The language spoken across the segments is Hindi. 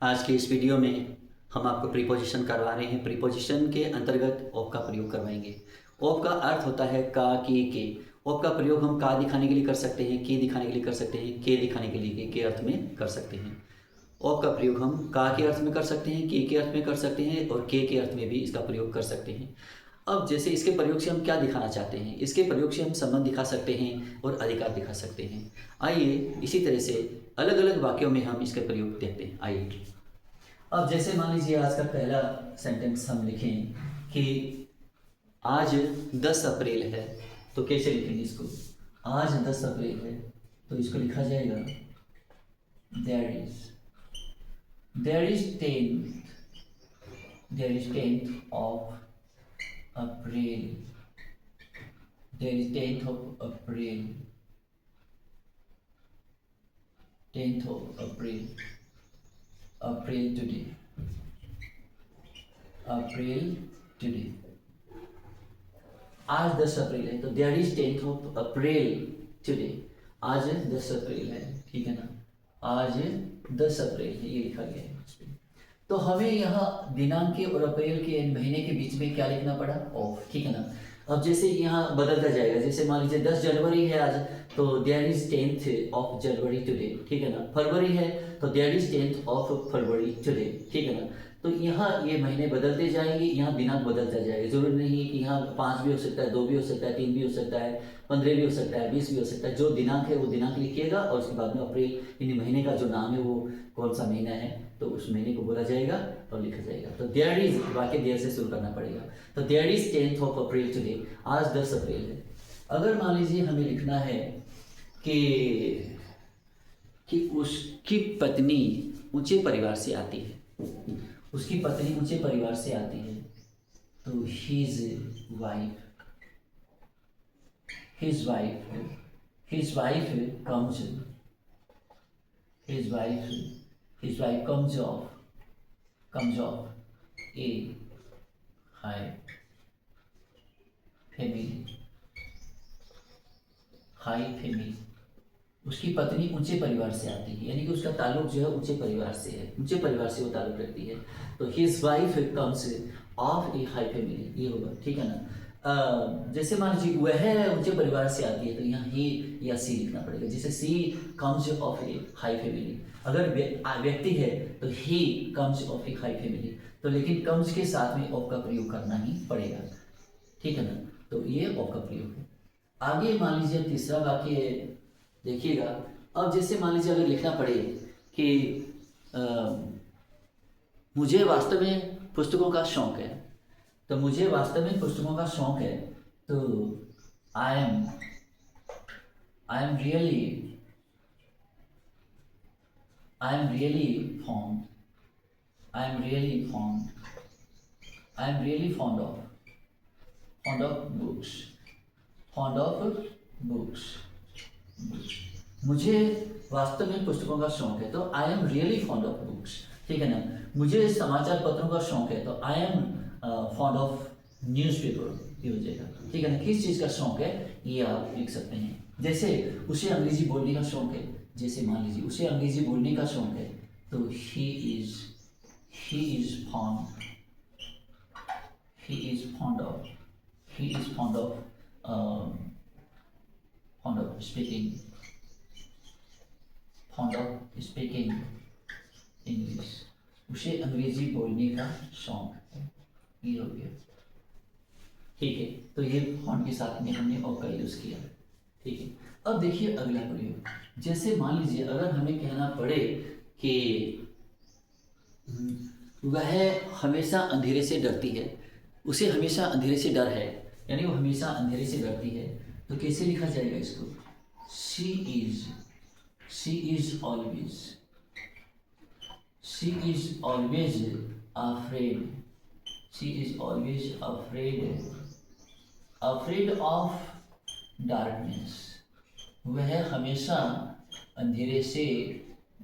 आज के इस वीडियो में हम आपको प्रीपोजिशन करवा रहे हैं। प्रीपोजिशन के अंतर्गत ऑफ का प्रयोग करवाएंगे। ऑफ का अर्थ होता है का, के। ऑफ का प्रयोग हम का दिखाने के लिए कर सकते हैं, के दिखाने के लिए कर सकते हैं, के दिखाने के लिए के अर्थ में कर सकते हैं। ऑफ का प्रयोग हम का के अर्थ में कर सकते हैं, के अर्थ में कर सकते हैं और के अर्थ में भी इसका प्रयोग कर सकते हैं। अब जैसे इसके प्रयोग से हम क्या दिखाना चाहते हैं, इसके प्रयोग से हम संबंध दिखा सकते हैं और अधिकार दिखा सकते हैं। आइए इसी तरह से अलग अलग वाक्यों में हम इसके प्रयोग देखते हैं। आइए अब जैसे मान लीजिए आज का पहला सेंटेंस हम लिखें कि आज 10 अप्रैल है, तो कैसे लिखेंगे इसको? आज 10 अप्रैल है तो इसको लिखा जाएगा there is 10th of April. There is 10th of April. 10th of April. April today. आज 10 अप्रैल है तो there is 10th of April today. आज 10 अप्रैल है, ठीक है ना? आज 10 अप्रैल है, ये लिखा गया है इस पे। तो हमें यहाँ दिनांक के और अप्रैल के महीने के बीच में क्या लिखना पड़ा? ऑफ, ठीक है ना? अब जैसे यहाँ बदलता जाएगा, जैसे मान लीजिए 10 जनवरी है आज तो there is 10th of January today, ठीक है ना? फरवरी है तो there is 10th of February today, ठीक है ना? तो यहाँ ये महीने बदलते जाएंगे, यहाँ दिनांक बदलता जाएगा। जरूरी नहीं है कि यहाँ 5 भी हो सकता है, 2 भी हो सकता है, 3 भी हो सकता है, 15 भी हो सकता है, 20 भी हो सकता है। जो दिनांक है वो दिनांक लिखिएगा और उसके बाद में अप्रैल इन महीने का जो नाम है वो कौन सा महीना है तो उस महीने को बोला जाएगा और लिखा जाएगा। तो देयर इज, वाक्य देयर से शुरू करना पड़ेगा। तो there is 10th of April today, आज 10 अप्रैल है। अगर मान लीजिए हमें लिखना है कि उसकी पत्नी ऊंचे परिवार से आती है, उसकी पत्नी ऊंचे परिवार से आती है तो his wife comes of a high family। उसकी पत्नी ऊंचे परिवार से आती है, यानी कि उसका ताल्लुक जो है ऊंचे परिवार से है, ऊंचे परिवार से वो ताल्लुक रखती है। तो his wife comes of a high family, ये होगा, ठीक है ना? जैसे मान लीजिए वह ऊंचे परिवार से आती है तो यहाँ he या she लिखना पड़ेगा। जैसे she comes of a high family, अगर व्यक्ति है तो he comes of a high family, तो लेकिन comes के साथ में of का प्रयोग करना ही पड़ेगा, ठीक है ना? तो ये of का प्रयोग है। आगे मान लीजिए तीसरा वाक्य देखिएगा। अब जैसे मान लीजिए अगर लिखना पड़े कि मुझे वास्तव में पुस्तकों का शौक है, तो मुझे वास्तव में पुस्तकों का शौक है तो I am really fond of books. मुझे वास्तव में पुस्तकों का शौक है तो I am really fond of books, ठीक है ना? मुझे समाचार पत्रों का शौक है तो I am fond of newspaper, ये हो जाएगा, ठीक है ना? किस चीज़ का शौक है ये आप लिख सकते हैं। जैसे उसे अंग्रेजी बोलने का शौक है, जैसे मान लीजिए उसे अंग्रेजी बोलने का शौक है तो he is fond of speaking English. उसे अंग्रेजी बोलने का शौक है, ये हो गया, ठीक है? तो ये फॉन्ट के साथ में हमने ऑफ का यूज किया, ठीक है? अब देखिए अगला प्रयोग। जैसे मान लीजिए अगर हमें कहना पड़े कि वह हमेशा अंधेरे से डरती है, उसे हमेशा अंधेरे से डर है, यानी वो हमेशा अंधेरे से डरती है, तो कैसे लिखा जाएगा इसको? she is always afraid of darkness। वह हमेशा अंधेरे से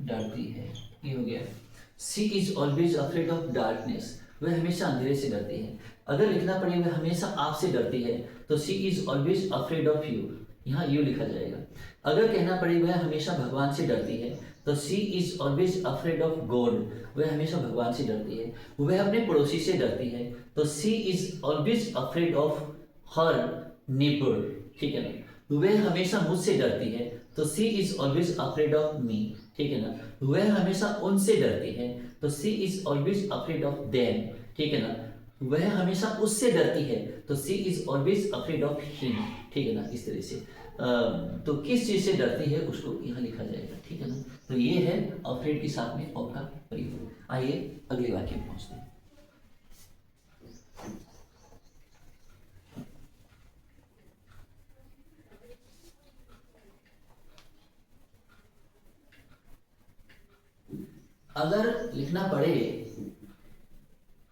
डरती है, ये हो गया। she is always afraid of darkness, वह हमेशा अंधेरे से डरती है। अगर लिखना पड़े वह हमेशा आपसे डरती है तो she is always afraid of you, यहाँ यू लिखा जाएगा। अगर कहना पड़े वह हमेशा भगवान से डरती है तो she is always afraid of God, वह हमेशा भगवान से डरती है। वह अपने पड़ोसी से डरती है, तो she is always afraid of her neighbour, ठीक है ना। वह हमेशा मुझसे डरती है, तो she is always afraid of me, ठीक है ना। वह हमेशा उनसे डरती है, तो she is always afraid of them, ठीक है ना। वह हमेशा उससे डरती है, तो she is always afraid of him, ठीक है ना। इस तरह से तो किस चीज से डरती है उसको यहाँ लिखा जाएगा, ठीक है ना। तो ये है अफ्रेड के साथ में ऑफ का प्रयोग। आइए अगले वाक्य में पहुंचते हैं। अगर लिखना पड़े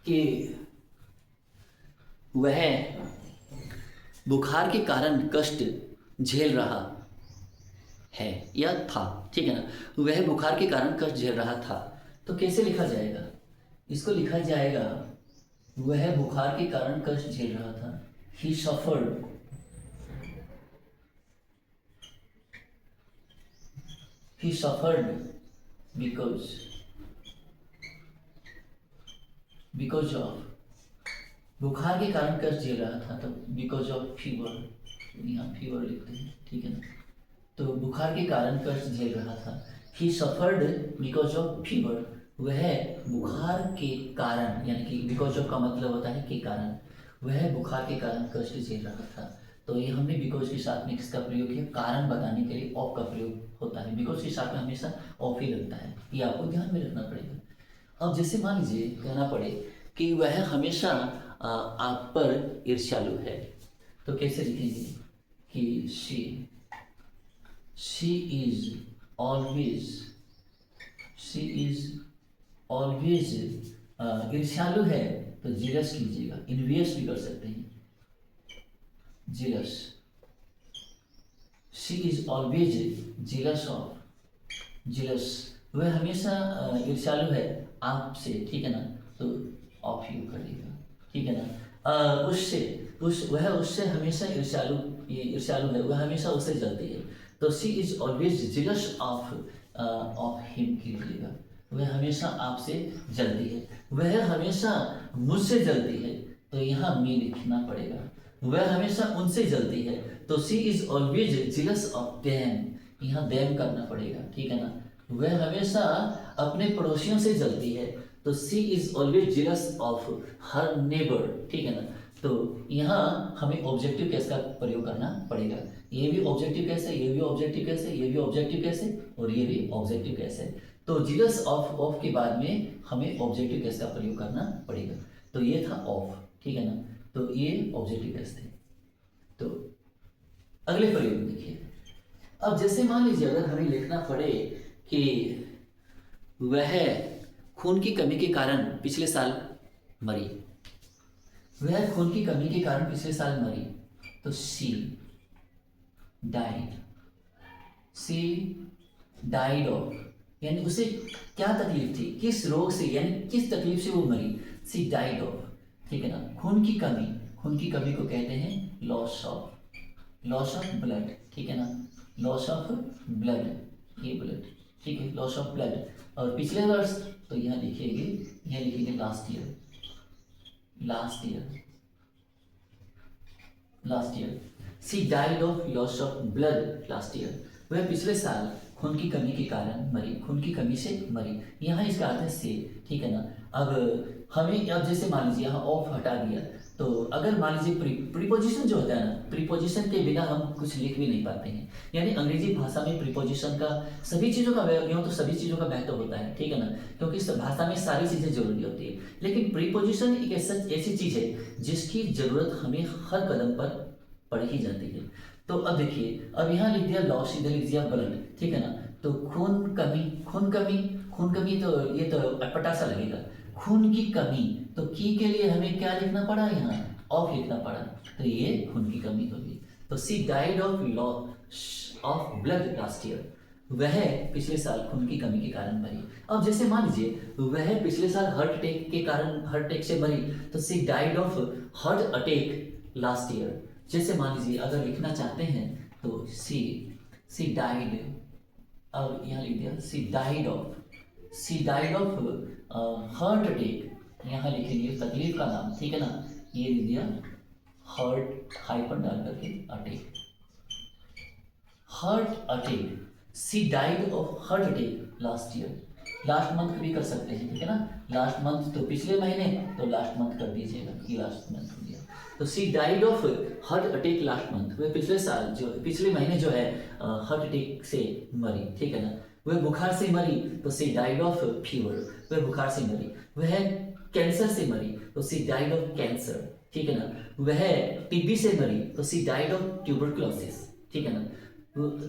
कि वह बुखार के कारण कष्ट झेल रहा है या था, ठीक है ना। वह बुखार के कारण कष्ट झेल रहा था, तो कैसे लिखा जाएगा? इसको लिखा जाएगा वह बुखार के कारण कष्ट झेल रहा था, ही suffered, he suffered because of बुखार के कारण कष्ट झेल रहा था, तो बिकॉज ऑफ फीवर, यहाँ फीवर लिखते हैं, ठीक है ना। तो बुखार के कारण कष्ट झेल रहा था, ही सफर्ड बिकॉज ऑफ फीवर, वह बुखार के कारण, यानी कि बिकॉज ऑफ का मतलब होता है के कारण, वह बुखार के कारण कष्ट झेल रहा था। तो ये हमने बिकॉज के साथ में किसका प्रयोग किया? कारण बताने के लिए ऑफ का प्रयोग होता है। बिकॉज के साथ में हमेशा ऑफ ही लगता है, ये आपको ध्यान में रखना पड़ेगा। अब जैसे मान लीजिए कहना पड़े कि वह हमेशा आप पर ईर्ष्यालु है, तो कैसे लिखेंगे कि शी इज ऑलवेज ईर्ष्यालु है, तो जीलस लीजिएगा, इन्वियस भी कर सकते हैं, jealous. She is always jealous, वह हमेशा ईर्ष्यालु है आपसे, ठीक है ना। तो ऑफ यू करेगा, ठीक है ना। वह उससे हमेशा ईर्ष्यालु है, वह हमेशा उससे जलती है, तो she is always jealous of him कीजिएगा, वह हमेशा आपसे जलती है। वह हमेशा मुझसे जलती है, तो यहाँ मी लिखना पड़ेगा। वह हमेशा उनसे जलती है, तो she is always jealous of them, यहाँ देम करना पड़ेगा, ठीक है ना। वह हमेशा अपने पड़ोसियों से जलती है, तो she is always jealous of her neighbour, ठीक है ना। तो यहाँ हमें ऑब्जेक्टिव केस का प्रयोग करना पड़ेगा। ये भी ऑब्जेक्टिव केस है, ये भी ऑब्जेक्टिव केस है, ये भी ऑब्जेक्टिव केस है, और ये भी ऑब्जेक्टिव केस है। तो जीलस ऑफ के बाद में हमें ऑब्जेक्टिव केस का प्रयोग करना पड़ेगा। तो ये था ऑफ, ठीक है ना। तो ये ऑब्जेक्टिव केस थे। तो अगले प्रयोग में देखिए। अब जैसे मान लीजिए अगर हमें लिखना पड़े कि वह खून की कमी के कारण पिछले साल मरी, वह खून की कमी के कारण पिछले साल मरी, तो शी डाइड ऑफ, यानी उसे क्या तकलीफ थी, किस रोग से, यानी किस तकलीफ से वो मरी, सी डाइड ऑफ, ठीक है ना। खून की कमी को कहते हैं लॉस ऑफ ब्लड, ठीक है ना। लॉस ऑफ ब्लड, ये ब्लड, ठीक है, लॉस ऑफ ब्लड। और पिछले वर्ष तो यहाँ लिखेंगे last year. She died of loss of blood last year, वह पिछले साल खून की कमी के कारण मरी, खून की कमी से मरी। यहाँ इसका अर्थ है से, ठीक है ना। अब जैसे मान लीजिए यहाँ ऑफ हटा दिया, तो अगर मान लीजिए प्रीपोजिशन जो होता है ना, प्रीपोजिशन के बिना हम कुछ लिख भी नहीं पाते हैं। यानी अंग्रेजी भाषा में प्रीपोजिशन का सभी चीज़ों का तो सभी चीज़ों का महत्व होता है, ठीक है ना, क्योंकि भाषा में सारी चीज़ें जरूरी होती है। लेकिन प्रीपोजिशन एक ऐसी चीज़ है जिसकी ज़रूरत हमें हर कदम पर पड़ ही जाती है। तो अब देखिए, अब यहाँ लिख दिया लॉस, इधर लिख दिया ब्लड, ठीक है ना। तो खून कमी, तो ये तो अटपटा सा लगेगा। खून की कमी, तो की के लिए हमें क्या लिखना पड़ा, यहाँ ऑफ लिखना पड़ा, तो ये खून की कमी होगी। तो she died of loss of blood last year, वह पिछले साल खून की कमी के कारण मरी। अब जैसे मान लीजिए वह पिछले साल हार्ट अटैक से मरी, तो she died of heart attack last year. जैसे मान लीजिए अगर लिखना चाहते हैं तो सी डाइड अब यहाँ लिख दिया she died of heart attack, यहाँ लिखेंगे तकलीफ का नाम, ठीक है ना, ये लिख दिया हार्ट हाइपन डाल करके attack, heart attack, she died of heart attack last year, last month भी कर सकते हैं, ठीक है ना, लास्ट मंथ तो पिछले महीने, तो लास्ट मंथ कर दीजिएगा कि लास्ट मंथ हो गया, तो she died of heart attack last month, वह पिछले साल जो पिछले महीने जो है हार्ट अटैक से मरी, ठीक है ना, वह बुखार से मरी तो सी डाइड ऑफ फीवर, वह बुखार से मरी, वह कैंसर से मरी तो सी डाइड ऑफ कैंसर, ठीक है ना, वह टीबी से मरी तो सी डाइड ऑफ ट्यूबरकुलोसिस, ठीक है ना,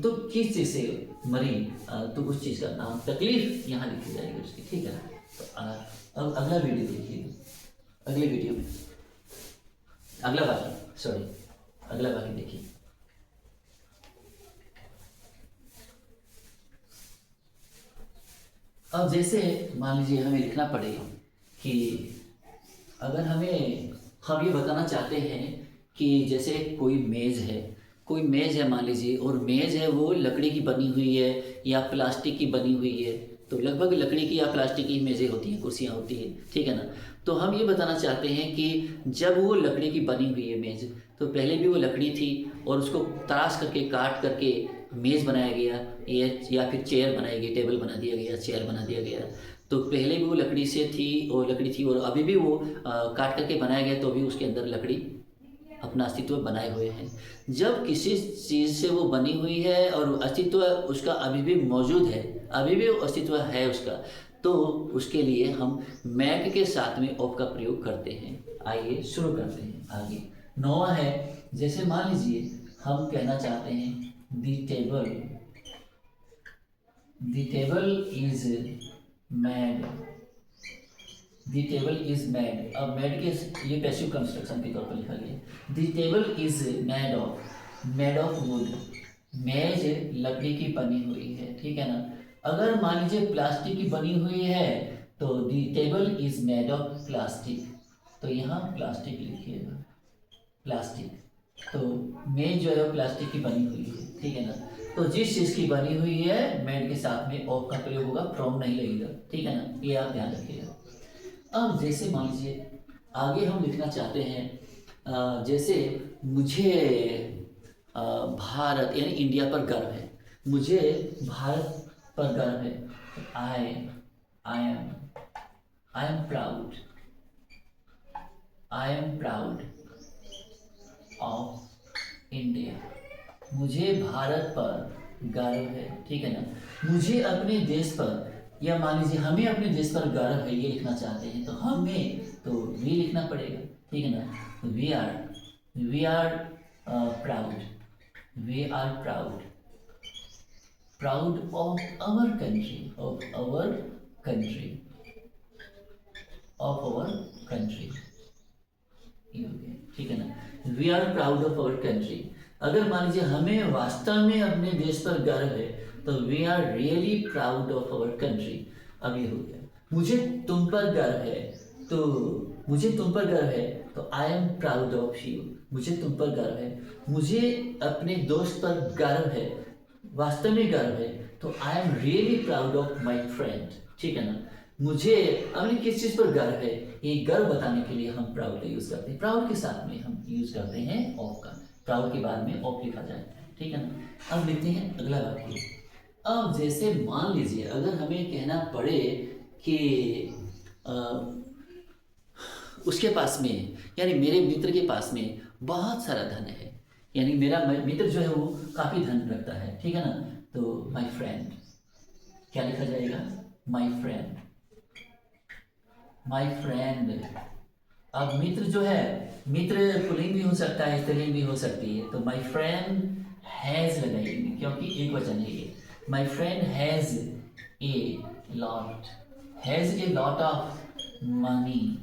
तो किस चीज से मरी, तो उस चीज का नाम तकलीफ यहाँ लिखी जाएगी उसकी, ठीक है ना। तो अब अगला वीडियो देखिए, अगले वीडियो में अगला वाक्य देखिए। अब जैसे मान लीजिए हमें लिखना पड़े कि अगर हम ये बताना चाहते हैं कि जैसे कोई मेज़ है मान लीजिए, और मेज़ है वो लकड़ी की बनी हुई है या प्लास्टिक की बनी हुई है, तो लगभग लकड़ी की या प्लास्टिक की मेज़ें होती हैं, कुर्सियाँ होती हैं, ठीक है ना। तो हम ये बताना चाहते हैं कि जब वो लकड़ी की बनी हुई है मेज़, तो पहले भी वो लकड़ी थी और उसको तराश करके काट करके मेज़ बनाया गया, या फिर चेयर बनाई गई, टेबल बना दिया गया, चेयर बना दिया गया, तो पहले भी वो लकड़ी थी और अभी भी वो काट करके बनाया गया, तो भी उसके अंदर लकड़ी अपना अस्तित्व बनाए हुए हैं। जब किसी चीज़ से वो बनी हुई है और अस्तित्व उसका अभी भी मौजूद है, अभी भी अस्तित्व है उसका, तो उसके लिए हम मैग के साथ में ऑफ का प्रयोग करते हैं। आइए शुरू करते हैं आगे। 9वां है, जैसे मान लीजिए हम कहना चाहते हैं the table is mad, the table is mad. अब मैड के ये पैसिव कंस्ट्रक्शन के तौर पर लिखा गया। The table is mad of would, मेज लकड़ी की बनी हुई है, ठीक है ना। अगर मान लीजिए प्लास्टिक की बनी हुई है तो the table is made of plastic, तो यहाँ प्लास्टिक लिखिएगा, प्लास्टिक, तो मेज जो है वो प्लास्टिक की बनी हुई है, ठीक है ना। तो जिस चीज़ की बनी हुई है मेड के साथ में ऑफ का प्रयोग होगा, फ्रॉम नहीं लगेगा, ठीक है ना, ये आप ध्यान रखिएगा। अब जैसे मान लीजिए आगे हम लिखना चाहते हैं जैसे मुझे भारत यानी इंडिया पर गर्व है, मुझे भारत पर गर्व है, I am proud of India, मुझे भारत पर गर्व है, ठीक है ना। मुझे अपने देश पर, या मान लीजिए हमें अपने देश पर गर्व है, ये लिखना चाहते हैं तो हमें तो वी लिखना पड़ेगा, ठीक है ना। We are proud of our country, ठीक है ना। We are proud of our country. अगर मान लीजिए हमें वास्तव में अपने देश पर गर्व है तो we are really proud of our country. अब ये हो गया। मुझे तुम पर गर्व है तो I am proud of you, मुझे तुम पर गर्व है। मुझे अपने दोस्त पर गर्व है, वास्तव में गर्व है, तो I am really proud of my friend, ठीक है ना। मुझे अपनी किस चीज़ पर गर्व है, ये गर्व बताने के लिए हम प्राउड का यूज़ करते हैं। प्राउड के साथ में हम यूज़ करते हैं ऑफ का, प्राउड के बाद में ऑफ लिखा जाए, ठीक है ना। अब लिखते हैं अगला वाक्य। अब जैसे मान लीजिए अगर हमें कहना पड़े कि उसके पास में, यानी मेरे मित्र के पास में बहुत सारा धन है, यानी मेरा मित्र जो है वो काफ़ी धन रखता है, ठीक है ना। तो माई फ्रेंड, क्या लिखा जाएगा, माई फ्रेंड। अब मित्र जो है, मित्र पुल्लिंग भी हो सकता है, स्त्रीलिंग भी हो सकती है, तो माई फ्रेंड हैज़ लगाएंगे क्योंकि एक वचन है ये। My friend has a lot of money,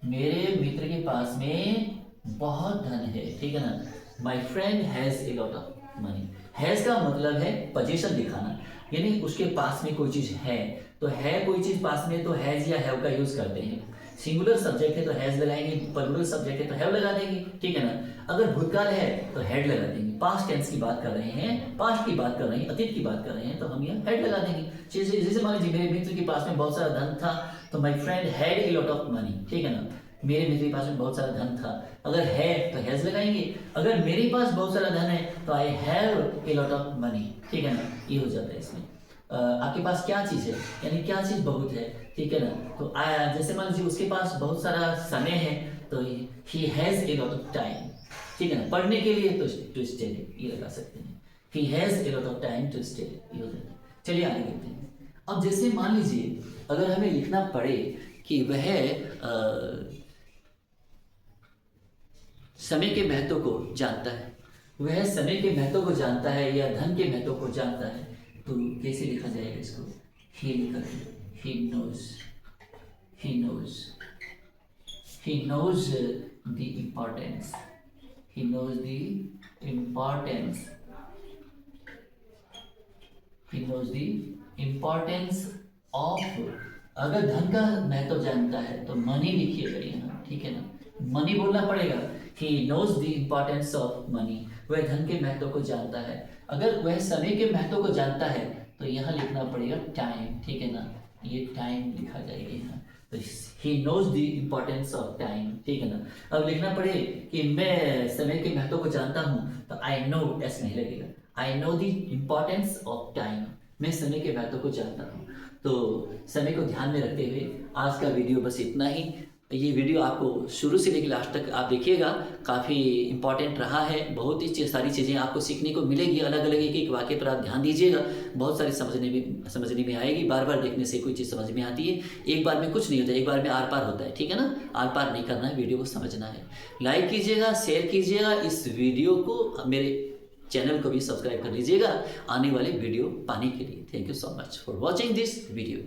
मेरे मित्र के पास में बहुत धन है, ठीक है ना। My friend has a lot of money. Has का मतलब है पोजीशन दिखाना, यानी उसके पास में कोई चीज़ है, तो है कोई चीज़ पास में तो हैज़ या हैव का यूज़ करते हैं। सिंगुलर सब्जेक्ट है तो हैज लगाएंगे, प्लूरल सब्जेक्ट है तो हैव लगा देंगे, ठीक है ना। अगर भूतकाल है तो हैड लगा देंगे, पास्ट टेंस की बात कर रहे हैं, पास्ट की बात कर रहे हैं, अतीत की बात कर रहे हैं तो हम यहाँ हैड लगा देंगे। जैसे मान लीजिए मेरे मित्र के पास में बहुत सारा धन था तो my friend had a lot of money, ठीक है ना। मेरे मित्र के पास में बहुत सारा धन था, अगर है तो हैज लगाएंगे। अगर मेरे पास बहुत सारा धन है तो I have a lot of money, ठीक है ना, ये हो जाता है इसमें। आपके पास क्या चीज़ है, यानी क्या चीज़ बहुत है, ठीक है ना। तो जैसे मान लीजिए उसके पास बहुत सारा समय है तो ही has a lot of time, ठीक है ना, पढ़ने के लिए तो टू स्टडी ये लगा सकते हैं, he has a lot of time to study, ये हो जाता है। चलिए आगे देखते हैं। अब जैसे मान लीजिए अगर हमें लिखना पड़े कि वह समय के महत्व को जानता है, वह समय के महत्व को जानता है या धन के महत्व को जानता है, तो कैसे लिखा जाएगा इसको? ही लिखा है, he knows the importance, he knows the importance of, अगर धन का महत्व जानता है तो मनी लिखिएगा यहाँ, ठीक है ना, मनी बोलना पड़ेगा। he knows the importance of money, वह धन के महत्व को जानता है। अगर वह समय के महत्व को जानता है तो यहाँ लिखना पड़ेगा टाइम, ठीक है ना, ये टाइम लिखा जाएगा यहाँ। तो he knows the importance of time, ठीक है ना। अब लिखना पड़े कि मैं समय के महत्व को जानता हूँ तो I know ऐसा नहीं लगेगा, I know the importance of time, मैं समय के महत्व को जानता हूँ। तो समय को ध्यान में रखते हुए आज का वीडियो बस इतना ही। ये वीडियो आपको शुरू से लेकर लास्ट तक आप देखिएगा, काफ़ी इंपॉर्टेंट रहा है, बहुत ही सारी चीज़ें आपको सीखने को मिलेगी, अलग अलग एक एक वाक्य पर आप ध्यान दीजिएगा, बहुत सारी समझने में आएगी। बार बार देखने से कोई चीज़ समझ में आती है, एक बार में कुछ नहीं होता, एक बार में आर पार होता है, ठीक है ना। आर पार नहीं करना है, वीडियो को समझना है। लाइक कीजिएगा, शेयर कीजिएगा इस वीडियो को, मेरे चैनल को भी सब्सक्राइब कर लीजिएगा आने वाले वीडियो पाने के लिए। Thank you so much for watching this video.